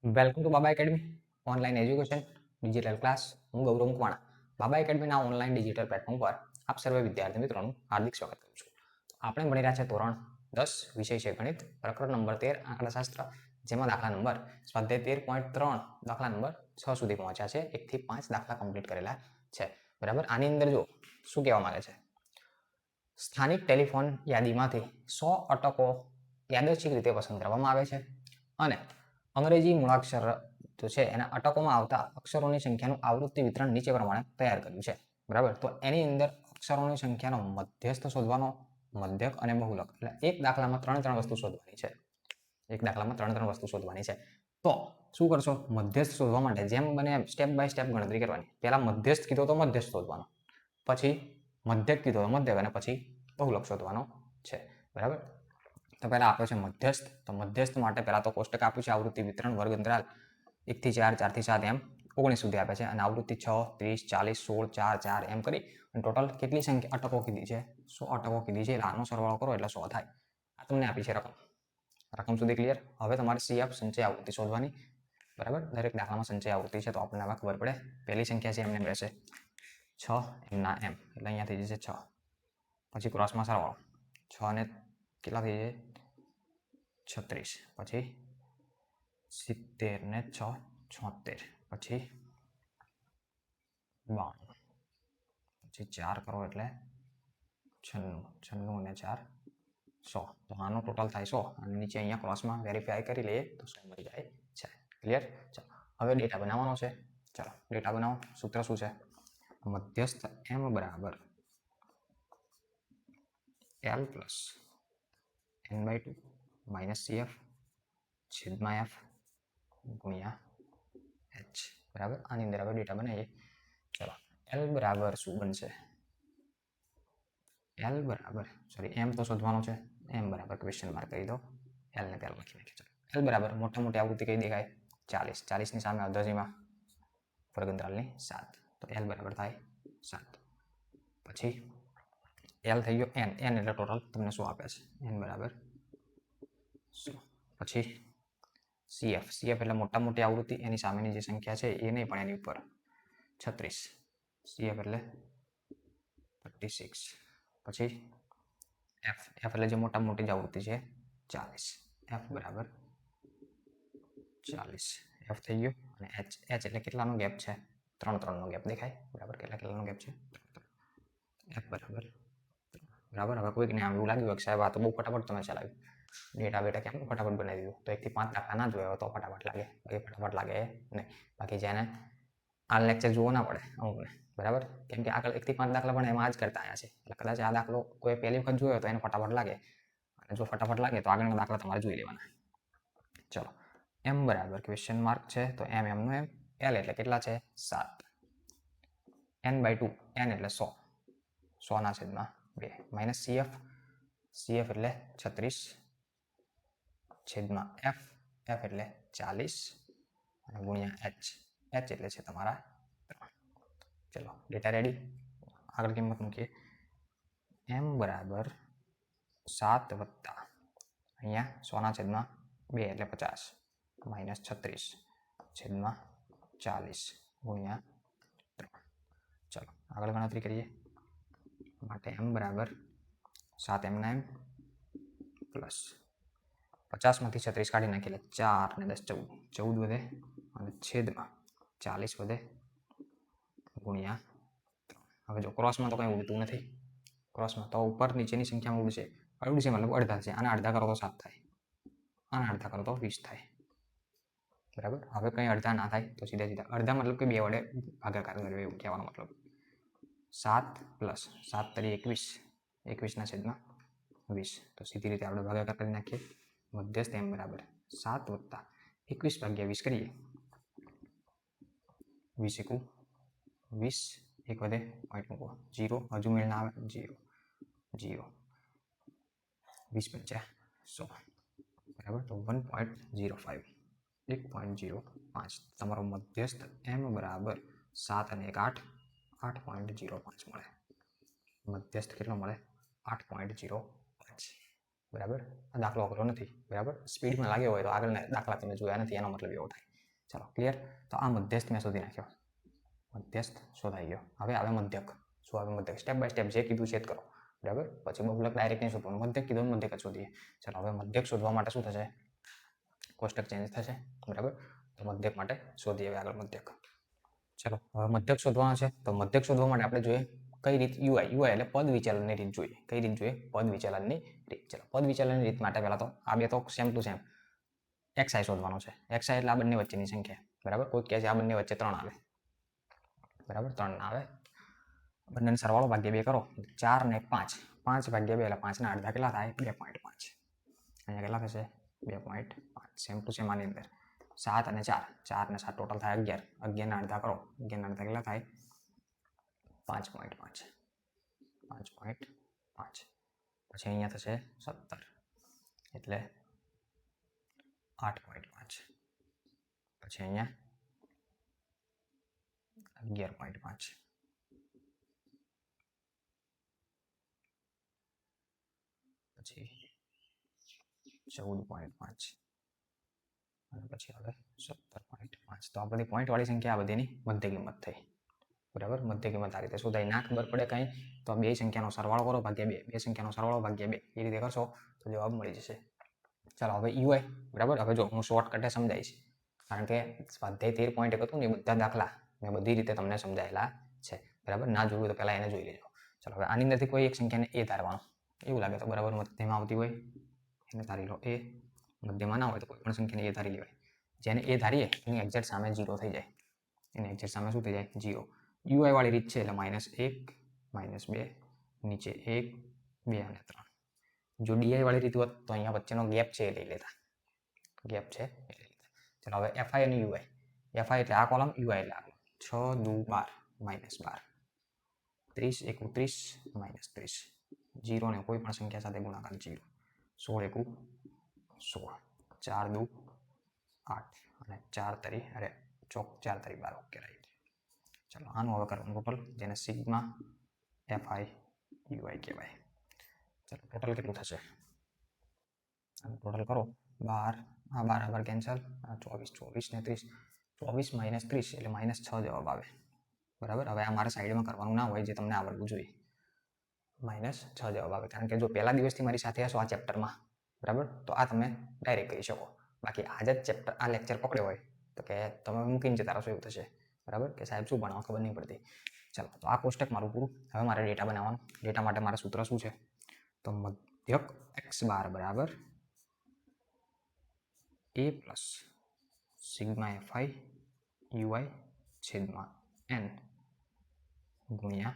Welcome to Baba academy online education digital class. હું ગૌરવ મકવાણા. બાબા એકેડમીના online digital platform પર આપ સર્વે વિદ્યાર્થી મિત્રોનું હાર્દિક સ્વાગત કરું છું. આપણે ભણી રહ્યા છે ધોરણ 10 વિષય છે ગણિત, પ્રકરણ નંબર 13 આંકડાશાસ્ત્ર, જેમાં દાખલા નંબર સ્વાધ્યાય 13.3 દાખલા નંબર 6 સુધી પહોંચ્યા છે. 1 થી 5 દાખલા કમ્પ્લીટ કરેલા છે. બરાબર. આની અંદર જો શું કહેવા માંગે છે, સ્થાનિક ટેલિફોન યાદીમાંથી 100 અટકો યાદચ્છિક રીતે પસંદ કરવામાં આવે છે અને અંગ્રેજી મૂળાક્ષર જો છે એના અટકોમાં આવતા અક્ષરોની સંખ્યાનું આવૃત્તિ વિતરણ નીચે પ્રમાણે તૈયાર કર્યું છે. બરાબર. તો એની અંદર અક્ષરોની સંખ્યાનો મધ્યસ્થ શોધવાનો, મધ્યક અને બહુલક, એટલે એક દાખલામાં ત્રણ વસ્તુ શોધવાની છે. એક દાખલામાં ત્રણ વસ્તુ શોધવાની છે. તો શું કરશો, મધ્યસ્થ શોધવા માટે જેમ બને સ્ટેપ બાય સ્ટેપ ગણતરી કરવાની. પહેલા મધ્યસ્થ કીધો તો મધ્યસ્થ શોધવાનો, પછી મધ્યક કીધો તો મધ્યક, અને પછી બહુલક શોધવાનો છે. બરાબર. તો પહેલા આપ્યો છે મધ્યસ્થ. તો મધ્યસ્થ માટે પહેલા તો કોષ્ટક આપ્યું છે આવૃત્તિ વિતરણ વર્ગ અંતરાલ 1 થી 4, 4 થી 7 એમ 19 સુધી આપે છે, અને આવૃત્તિ 6, 30, 40, 16, 4, 4 એમ કરી અને ટોટલ કેટલી સંખ્યા અટકો કીધી છે, 100 અટકો કીધી છે. એટલે આનો સરવાળો કરો એટલે 100 થાય. આ તમને આપી છે રકમ સુધી ક્લિયર. હવે તમારે CF સંચય આવૃત્તિ શોધવાની. બરાબર. દરેક દાખલામાં સંચય આવૃત્તિ છે તો આપણને આમાં ખબર પડે. પહેલી સંખ્યા છે એમને રહેશે 6 એમના એમ, એટલે અહીંયા થઈ જશે 6. પછી ક્રોસમાં સરવાળો 6 ને કેટલા થઈ જાય 36, પછી 70 ને 6 76, પછી 92, પછી 4 કરો એટલે 96, 96 ને 4 100. તો આનો ટોટલ થાય 100, અને નીચે અહીંયા ક્રોસમાં વેરીફાઈ કરી લઈએ તો 100 મળી જાય છે. ક્લિયર. ચાલો હવે ડેટા બનાવવાનો છે. ચાલો ડેટા બનાવો. સૂત્ર શું છે, મધ્યસ્થ m બરાબર l plus n/2 minus CF છેદમાં f ગુણ્યા h. બરાબર. આની અંદર હવે ડેટા બનાવીએ. ચલો l બરાબર શું બનશે, l બરાબર m તો શોધવાનો છે. m બરાબર ક્વેશ્ચન માર્ક કરી દો, l ને પહેલા લખી નાખીએ. ચલો l બરાબર મોટા મોટી આવૃત્તિ કઈ દેખાય 40, 40 ની સામે અર્ધસીમા વર્ગ અંતરાલની 7, તો l બરાબર થાય 7. પછી l થઈ ગયો n, n એટલે ટોટલ તમને શું આપે છે, n બરાબર 100. પછી CF, CF એટલે મોટા મોટી આવૃત્તિ, એની સામેની જે સંખ્યા છે એ નહીં પણ એની ઉપર 36, CF એટલે 36. પછી F, F એટલે જે મોટા મોટી જ આવૃત્તિ છે 40, F બરાબર 40, F થઈ ગયો. અને H, H એટલે કેટલાનો ગેપ છે, 3 નો ગેપ દેખાય. બરાબર. કેટલાનો ગેપ છે, F બરાબર. બરાબર. હવે કોઈકને આમ એવું લાગ્યું કે સાહેબ આ તો બહુ ફટાફટ તમે ચલાવ્યું, ડેટા બેટા કેમ ફટાફટ બનાવી દીધું, તો 1 થી 5 દાખલા ના જોયો તો ફટાફટ લાગે, એ ફટાફટ લાગે નહીં. બાકી જેને આ લેક્ચર જોવો ના પડે અમુકને. બરાબર. કેમ કે આગળ 1 થી 5 દાખલા પણ એમાં આ જ કરતા આવ્યા છે, એટલે કદાચ આ દાખલો કોઈ પહેલી વખત જોયો તો એને ફટાફટ લાગે, અને જો ફટાફટ લાગે તો આગળના દાખલા તમારે જોઈ લેવાના. ચલો m બરાબર ક્વેશ્ચન માર્ક છે, તો m નો m, l એટલે કેટલા છે 7, n/2, n એટલે 100, 100 ના છેદમાં 2, માઇનસ CF, CF એટલે 36 છેદમાં F, F એટલે 40, અને ગુણ્યા H, H એટલે છે તમારા 3. ચલો ડેટા રેડી. આગળ કિંમત મૂકીએ. m બરાબર 7 વત્તા અહીંયા 100 ના છેદમાં 2 એટલે 50, માઇનસ 36 છેદમાં 40 ગુણ્યા 3. ચલો આગળ ગણતરી કરીએ. માટે m બરાબર 7 m ના m પ્લસ 50 માંથી 36 કાઢી નાખીએ એટલે 4 ને 10 14 વધે, અને છેદમાં 40 વધે ગુણ્યા 3. હવે જો ક્રોસમાં તો કંઈ ઉડતું નથી, ક્રોસમાં તો ઉપર નીચેની સંખ્યામાં ઉડશે. ઉડશે મતલબ અડધા છે. આના અડધા કરો તો 7 થાય, આના અડધા કરો તો 20 થાય. બરાબર. હવે કંઈ અડધા ના થાય તો સીધા સીધા અડધા મતલબ કે 2 વડે ભાગાકાર કર્યો એવું કહેવાનો મતલબ. 7 પ્લસ 7 તરી 21, 21 ના છેદમાં 20, તો સીધી રીતે આપણે ભાગાકાર કરી નાખીએ. મધ્યસ્થ m બરાબર 7 વત્તા 21 ભાગ્યા 20 કરીએ, 20 એકુ 20, એક વધે પોઈન્ટ મૂકો 0, હજુ મેળ ના આવે 0, 0, 20 પંચા 100. બરાબર. તો 1.05, 1.05 તમારો મધ્યસ્થ m બરાબર 7 અને 1 8, 8.05 મળે. મધ્યસ્થ કેટલો મળે 8.05. બરાબર. આ દાખલો અઘરો નથી. બરાબર. સ્પીડમાં લાગ્યો હોય તો આગળના દાખલા તમે જોયા નથી એનો મતલબ એવો થાય. ચાલો ક્લિયર. તો આ મધ્યસ્થ મેં શોધી નાખ્યો. મધ્યસ્થ શોધાઈ ગયો. હવે આવે મધ્યક. શું આવે મધ્યક? સ્ટેપ બાય સ્ટેપ જે કીધું છે જ કરો. બરાબર. પછી બહુલક ડાયરેક્ટ નહીં શોધવાનું. મધ્યક કીધું મધ્યક જ શોધીએ. ચાલો હવે મધ્યક શોધવા માટે શું થશે? કોષ્ટક ચેન્જ થશે. બરાબર. તો મધ્યક માટે શોધીએ હવે આગળ મધ્યક. ચાલો હવે મધ્યક શોધવાનો છે. તો મધ્યક શોધવા માટે આપણે જોઈએ કઈ રીત યુઆઈ એટલે પદ વિચલનની રીત જોઈએ. કઈ રીત જોઈએ? પદ વિચલનની રીત. ચાલો પદ વિચલનની રીત માટે પહેલા તો આ બે તો સેમ ટુ સેમ xi શોધવાનો છે. xi એટલે આ બંને વચ્ચેની સંખ્યા. બરાબર. કોઈ કહે છે આ બંને વચ્ચે 3 આવે. બરાબર. 3 ના આવે. બંનેનો સરવાળો ભાગ્યા 2 કરો 4 ને 5. 5 ભાગ્યા 2 એટલે 5 ના અડધા કેટલા થાય? 2.5. અહીંયા કેટલા થશે? 2.5. સેમ ટુ સેમ આની અંદર 7 અને 4. 4 ને 7 ટોટલ થાય 11. 11 ના અડધા કરો. 11 ના અડધા કેટલા થાય? 5.5. 5.5. પછી અહીંયા થશે 17 એટલે 8.5. પછી અહીંયા 11.5. પછી 14.5 અને પછી હવે 17.5. તો આ બધી પોઈન્ટ વાળી સંખ્યા આ બધીની મધ્ય કિંમત થઈ. બરાબર. મધ્ય કિંમત આ રીતે શોધાય. ના ખબર પડે કંઈ તો બે સંખ્યાનો સરવાળો કરો ભાગ્યા 2. બે સંખ્યાનો સરવાળો ભાગ્યા 2 એ રીતે કરશો તો જવાબ મળી જશે. ચાલો હવે યુઆઈ. બરાબર. હવે જો હું શોર્ટકટે સમજાવીશ કારણ કે સ્વાધ્યાય 13.1 હતું ને એ બધા દાખલા મેં બધી રીતે તમને સમજાયેલા છે. બરાબર. ના જોયું તો પહેલા એને જોઈ લેજો. ચાલો હવે આની અંદરથી કોઈ એક સંખ્યાને એ ધારવાનો. એવું લાગે તો બરાબર મધ્યમાં આવતી હોય એને ધારી લો એ. મધ્યમાં ના હોય તો કોઈ પણ સંખ્યાને એ ધારી લેવાય. જેને એ ધારીએ એની એક્ઝેક્ટ સામે 0 થઈ જાય. એની એક્ઝેક્ટ સામે શું થઈ જાય? 0. યુઆઈ વાળી રીત છે એટલે -1 -2 નીચે 1 2 અને 3. જો ડીઆઈ વાળી રીત હોત તો અહીંયા વચ્ચેનો ગેપ છે એ લઈ લેતા. ગેપ છે એ લઈ લેતા. ચાલો હવે એફઆઈ અને યુઆઈ. એફઆઈ એટલે આ કોલમ, યુઆઈ એટલે આ કોલમ. 6 2 12 -12 30 31 -30. 0 ને કોઈ પણ સંખ્યા સાથે ગુણાકાર 0. 16 1 16. 4 2 8 અને 4 તરી અરે 4 તરી 12. Okay right. ચાલો આનું હવે કરવાનું ટોટલ જેને સિગ્મા એફઆઈ યુઆઈ કહેવાય. ચાલો ટોટલ કેટલું થશે? ટોટલ કરો 12. આ 12 કેન્સલ. 24 24 ને 30. 24 - 30 એટલે -6 જવાબ આવે. બરાબર. હવે આ મારે સાઈડમાં કરવાનું ના હોય જે તમને આવડવું જોઈએ. -6 જવાબ આવે કારણ કે જો પહેલા દિવસથી મારી સાથે હશો આ ચેપ્ટરમાં બરાબર તો આ તમે ડાયરેક્ટ કહી શકો. બાકી આજ જ ચેપ્ટર આ લેક્ચર પકડ્યો હોય તો કે તમે મૂકીને જતા રહેશો એવું થશે. બરાબર. કે સાહેબ શું ભણાવો ખબર નહીં પડતી. ચાલો તો આ કોષ્ટક મારું પૂરું. હવે મારે ડેટા બનાવવાનું. ડેટા માટે મારા સૂત્ર શું છે? તો મધ્યક x બાર બરાબર a plus sigma FI UI છેદમાં n ગુણ્યા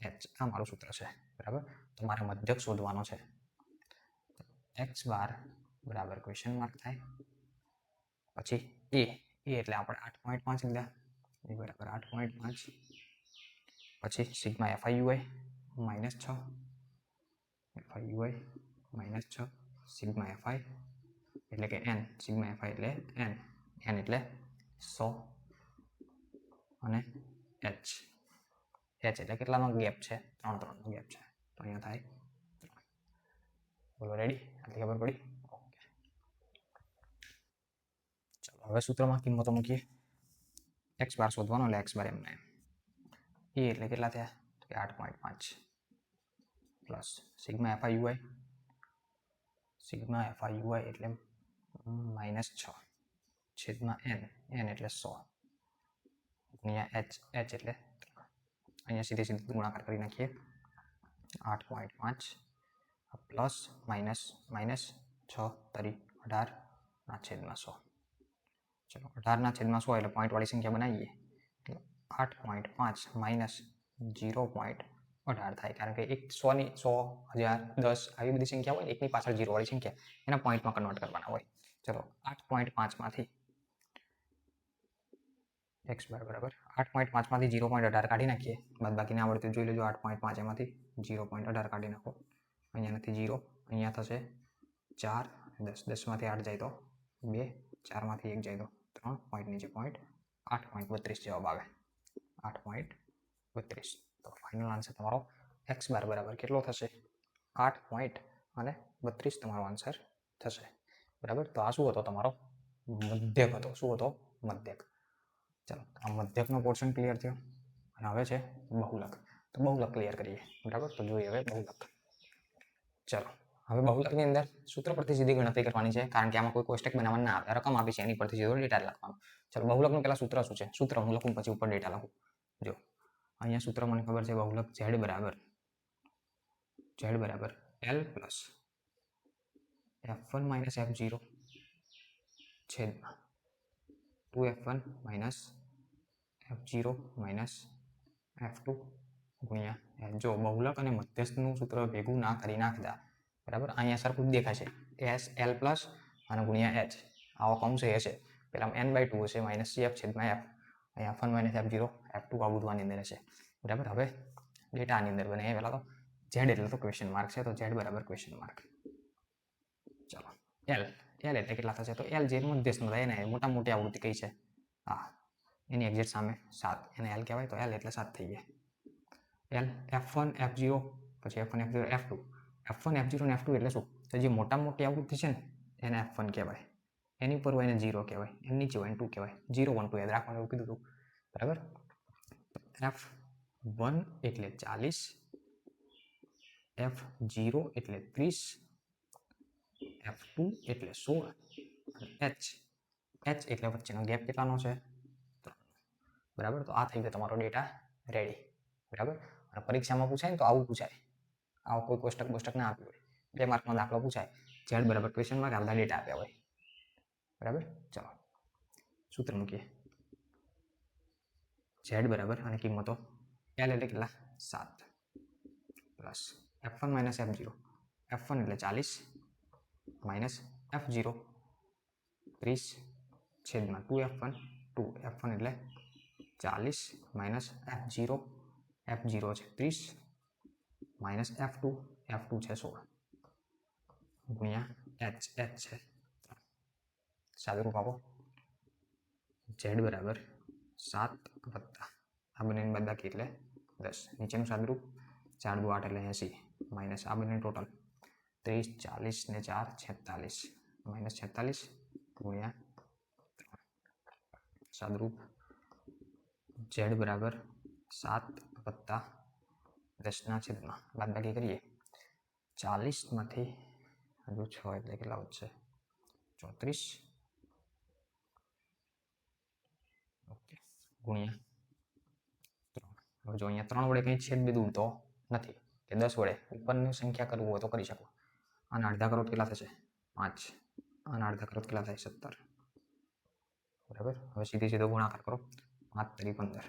h. આ મારું સૂત્ર છે. બરાબર. તો મારે મધ્યક શોધવાનો છે. x બાર બરાબર ક્વેશ્ચન માર્ક થાય પછી a એટલે આપણે 8.5 લીધા એ બરાબર 8.5 પછી sigma FI UI -6 FI UI -6 sigma FI એટલે કે n સિગ્મા એફઆઈ એટલે n એટલે 100 અને h એટલે કેટલાનો ગેપ છે? 3 નો ગેપ છે તો અહીંયા થાય 3. બોલો રેડી? આટલી ખબર પડી? ઓકે. ચાલો હવે સૂત્રમાં કિંમતો મૂકીએ. x બાર શોધવાનો એટલે x બાર એમને એ એટલે કેટલા થયા? 8.5 પ્લસ સિગ્મા એફઆઈ યુઆઈ એટલે -6 છેદમાં n એટલે 100 ગુણ્યા h એટલે અહીંયા સીધી ગુણાકાર કરી નાખીએ. 8.5 પ્લસ માઇનસ 6 તરી 18/100. ચલો 18/100 એટલે પોઈન્ટ વાળી સંખ્યા બનાવીએ. 8.5 માઇનસ 0.18 થાય કારણ કે 100 ની 100 1000 10 આવી બધી સંખ્યા હોય એકની પાછળ 0 વાળી સંખ્યા એના પોઈન્ટમાં કન્વર્ટ કરવાના હોય. ચલો 8.5 માંથી x બરાબર 8.5 માંથી 0.18 કાઢી નાખીએ. બાદબાકીને આવડતું જોઈ લેજો. 8.5 એમાંથી 0.18 કાઢી નાખો. અહીંયા નથી 0 અહીંયા થશે 4 10 10 માંથી 8 જાય તો 2 4 માંથી 1 જાય તો 3 પોઈન્ટ નીચે પોઈન્ટ 8.32 જવાબ આવે. 8.32. તો ફાઇનલ આન્સર તમારો x બાર બરાબર કેટલો થશે? 8 પોઈન્ટ અને 32 તમારો આન્સર થશે. બરાબર, તો આ શું હતો તમારો મધ્યક હતો. શું હતો? મધ્યક. ચાલો, આ મધ્યકનો પોર્શન ક્લિયર થયો અને હવે છે બહુલક. તો બહુલક ક્લિયર કરીએ. બરાબર, તો જોઈએ હવે બહુલક. ચલો, હવે બહુલકની અંદર સૂત્ર પરથી સીધી ગણતરી કરવાની છે, કારણ કે આમાં કોઈ કોષ્ટક બનાવવાનું ના આવે. રકમ આપી છે એની પરથી સીધો ડેટા લખવાનો. ચલો, બહુલકનું પહેલા સૂત્ર શું છે? સૂત્ર હું લખું પછી ઉપર ડેટા લખું. જો અહીંયા સૂત્ર મને ખબર છે, બહુલક z બરાબર l plus f1 minus f0 છેદમાં 2f1 minus f0 minus f2 ગુણ્યા જો બહુલક અને મધ્યસ્થનું સૂત્ર ભેગું ના કરી નાખતા. બરાબર, અહીંયા સરખું જ દેખાશે. s l પ્લસ અને ગુણ્યા h આવો કૌંસ એ છે. પેલા n/2 હશે માઇનસ cf છેદમાં f. અહીંયા f1 માઇનસ f0 f2 આ બધું આની અંદર હશે. બરાબર, હવે ડેટા આની અંદર બને. પહેલા તો z એટલે તો ક્વેશ્ચન માર્ક છે, તો z બરાબર ક્વેશ્ચન માર્ક. ચલો, l એટલે કેટલા થશે? તો l જે મધ્યસ્થનું થાય એને મોટા મોટી આવૃત્તિ કઈ છે? હા, એની એક્ઝેક્ટ સામે 7, એને l કહેવાય. તો l એટલે 7 થઈ ગયા. l f1 f0 પછી f1 f0 f2. f1 f0 અને f2 એટલે શું? તો જે મોટા મોટી આવૃત્તિ છે ને એને f1 કહેવાય. એની ઉપર હોય એને 0 કહેવાય, એની નીચે હોય એને 2 કહેવાય. 0 1 2 યાદ રાખવાનું, એવું કીધું હતું. બરાબર, f1 એટલે 40, f0 એટલે 30, f2 એટલે 16 અને h એટલે વચ્ચેનો ગેપ કેટલાનો છે? 3. બરાબર, તો આ થઈ ગયો તમારો ડેટા રેડી. બરાબર, અને પરીક્ષામાં પૂછાય ને તો આવું પૂછાય. આવો કોઈ કોષ્ટક ના આપ્યું હોય, 2 માર્કનો દાખલો પૂછાય, z બરાબર ક્વેશ્ચન માર્ક આ ડેટા આપ્યા હોય. બરાબર, ચલો સૂત્ર મૂકીએ. z બરાબર અને કિંમતો l એટલે કેટલા? 7 plus f1 minus f0. f1 એટલે 40 માઇનસ f0 30 છેદમાં 2f1 2f1 એટલે 40 માઇનસ f0 f0 છે 30 માઇનસ f2 f2 છે 16 ગુણ્યા h છે 3. સાદુરૂપ આપો. z બરાબર 7 વત્તા આ બંનેની બાદબાકી એટલે 10. નીચેનું સાદુરૂપ 4 દુ 8 એટલે 80 માઇનસ આ બંને ટોટલ 30 40 ને 4 46 માઇનસ 46 ગુણ્યા 3. સાદુરૂપ z બરાબર 7 વત્તા 10 છેદમાં બાદબાકી કરીએ. 40 માંથી હજુ 6 એટલે કેટલા વધશે? 34 ઓકે ગુણ્યા 3. હવે જો અહીંયા 3 વડે કંઈ છેદ દીધું તો નથી કે 10 વડે ઉપરની સંખ્યા કરવું હોય તો કરી શકો. આના અડધા કરો કેટલા થશે? 5. આના અડધા કરો કેટલા થાય? 17. બરાબર, હવે સીધો ગુણાકાર કરો. 5 તરી 15.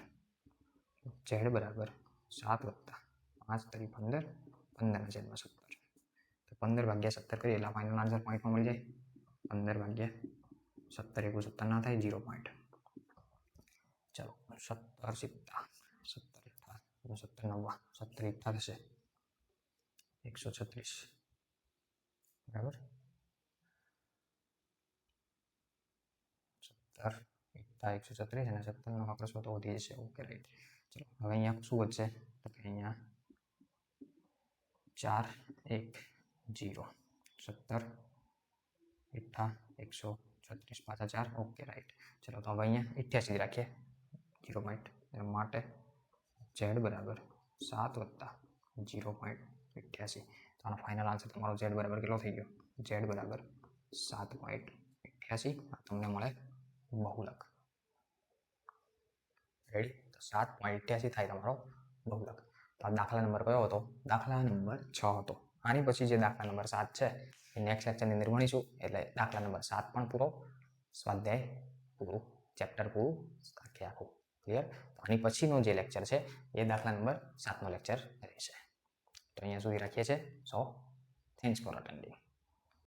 z બરાબર 7 વત્તા 5 તરી 15 15 છેદમાં 17. તો 15 ભાગ્યા 17 કરીએ એટલે ફાઇનલ આન્સર પોઈન્ટમાં મળી જાય. 15 ભાગ્યા 17 એકુ 17 ના થાય 0 પોઈન્ટ. ચલો 17 સિત્તા 17 18 17 9 17 18 થશે 136. બરાબર, 17 18 136 અને 17 નો આંકડો તો વધી જશે. Okay right. ચલો હવે અહીંયા શું વધશે? તો કે અહીંયા 4 1 0 17 18 136 પાછા 4. Okay right. ચલો તો હવે અહીંયા 88 રાખીએ 0 પોઈન્ટ. એના માટે z બરાબર 7 વત્તા 0.88. તો આનો ફાઇનલ આન્સર તમારો z બરાબર કેટલો થઈ ગયો? z બરાબર 7.88. તમને મળે બહુલક. રેડી? તો 7.88 થાય તમારો બહુલક. તો આ દાખલા નંબર કયો હતો? દાખલા નંબર 6 હતો. આની પછી જે દાખલા નંબર 7 છે એ નેક્સ્ટ લેક્ચરની અંદર ભણીશું. એટલે દાખલા નંબર 7 પણ પૂરો, સ્વાધ્યાય પૂરું, ચેપ્ટર પૂરું આખું. ક્લિયર? તો આની પછીનો જે લેક્ચર છે એ દાખલા નંબર 7નો લેક્ચર રહેશે. તો અહીંયા સુધી રાખીએ છીએ. સો થેન્ક્સ ફોર અટેન્ડિંગ.